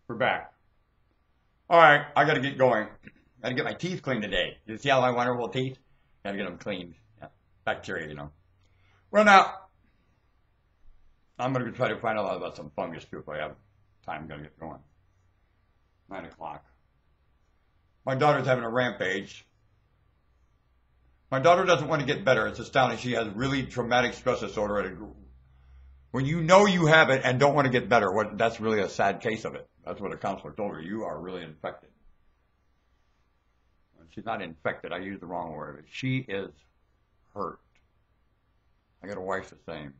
We're back. All right, I got to get going. Got to get my teeth cleaned today. You see all my wonderful teeth? Got to get them cleaned. Yeah. Bacteria, you know. Well, now, I'm going to try to find out about some fungus, too, if I have time. I'm going to get going. 9 o'clock. My daughter's having a rampage. My daughter doesn't want to get better. It's astounding. She has really traumatic stress disorder. When you know you have it and don't want to get better, that's really a sad case of it. That's what a counselor told her. You are really infected. She's not infected. I used the wrong word. She is hurt. I got a wife the same.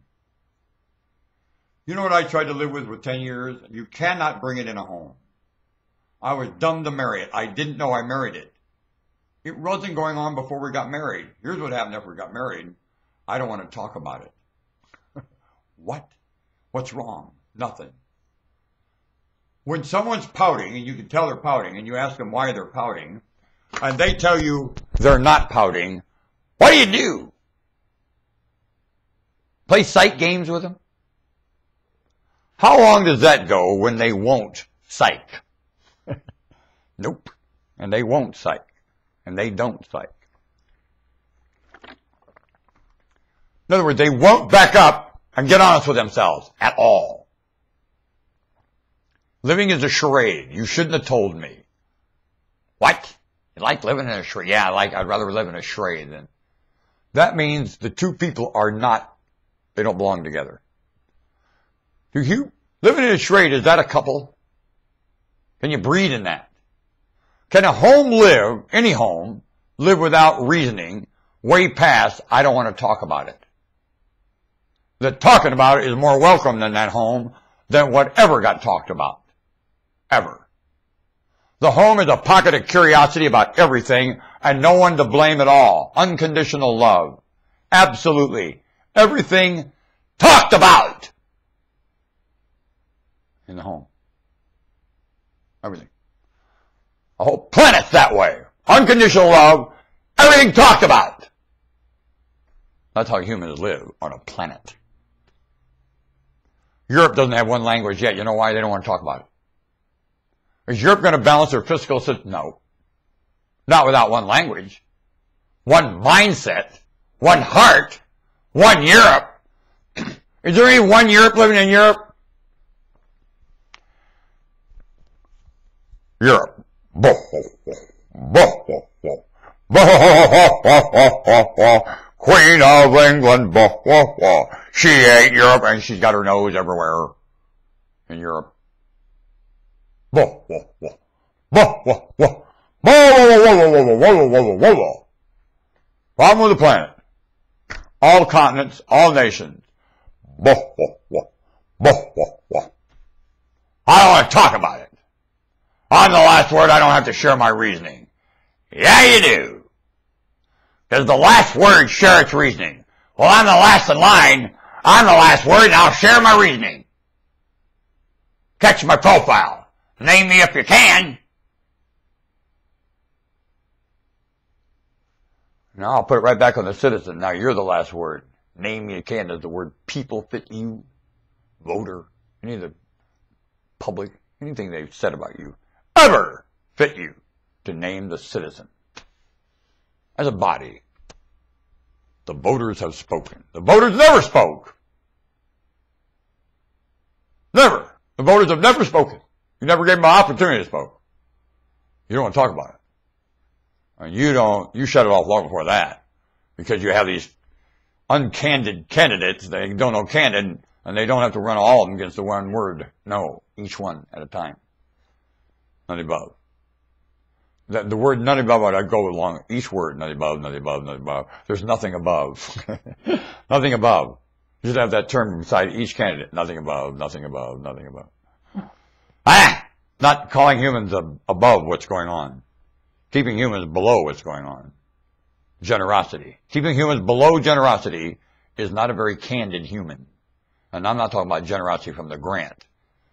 You know what I tried to live with for 10 years? You cannot bring it in a home. I was dumb to marry it. I didn't know I married it. It wasn't going on before we got married. Here's what happened after we got married. I don't want to talk about it. What? What's wrong? Nothing. When someone's pouting, and you can tell they're pouting, and you ask them why they're pouting, and they tell you they're not pouting, what do? Play psych games with them? How long does that go when they won't psych? Nope. And they won't psych. And they don't psych. In other words, they won't back up and get honest with themselves at all. Living is a charade. You shouldn't have told me. What? You like living in a charade? Yeah, I'd rather live in a charade than. That means the two people are not, they don't belong together. Living in a charade, is that a couple? Can you breathe in that? Can a home live, any home, live without reasoning, way past, I don't want to talk about it? That talking about it is more welcome in that home than whatever got talked about. Ever. The home is a pocket of curiosity about everything and no one to blame at all. Unconditional love. Absolutely. Everything talked about in the home. Everything. The whole planet's that way. Unconditional love. Everything talked about. That's how humans live on a planet. Europe doesn't have one language yet. You know why? They don't want to talk about it. Is Europe going to balance their fiscal system? No. Not without one language. One mindset. One heart. One Europe. Is there any one Europe living in Europe? Europe. Queen of England. She ain't Europe, and she's got her nose everywhere in Europe. Problem with the planet. All continents, all nations. I don't want to talk about it. On the last word, I don't have to share my reasoning. Yeah, you do. Does the last word share its reasoning? Well, I'm the last in line. I'm the last word, and I'll share my reasoning. Catch my profile. Name me if you can. Now I'll put it right back on the citizen. Now you're the last word. Name me if you can. Does the word people fit you? Voter? Any of the public? Anything they've said about you ever fit you to name the citizen? As a body, the voters have spoken. The voters never spoke. Never. The voters have never spoken. You never gave them an opportunity to speak. You don't want to talk about it. And you shut it off long before that. Because you have these uncandid candidates, they don't know candid, and they don't have to run all of them against the one word. No, each one at a time. None above. The word none above, I go along each word, none above, none above, none above. There's nothing above. Nothing above. You should have that term beside each candidate. Nothing above, nothing above, nothing above. Not calling humans above what's going on. Keeping humans below what's going on. Generosity. Keeping humans below generosity is not a very candid human. And I'm not talking about generosity from the grant,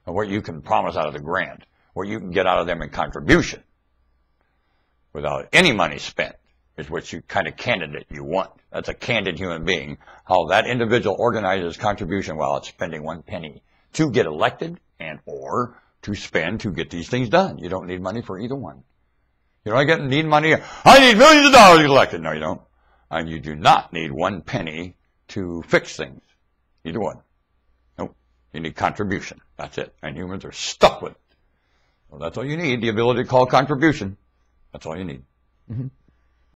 and what you can promise out of the grant, what you can get out of them in contribution, without any money spent, is what you kind of candidate you want. That's a candid human being. How that individual organizes contribution while it's spending one penny to get elected and or to spend to get these things done. You don't need money for either one. You don't need money. I need millions of dollars to collect it. No, you don't. And you do not need 1 penny to fix things. Either one. Nope. You need contribution. That's it. And humans are stuck with it. Well, that's all you need, the ability to call contribution. That's all you need.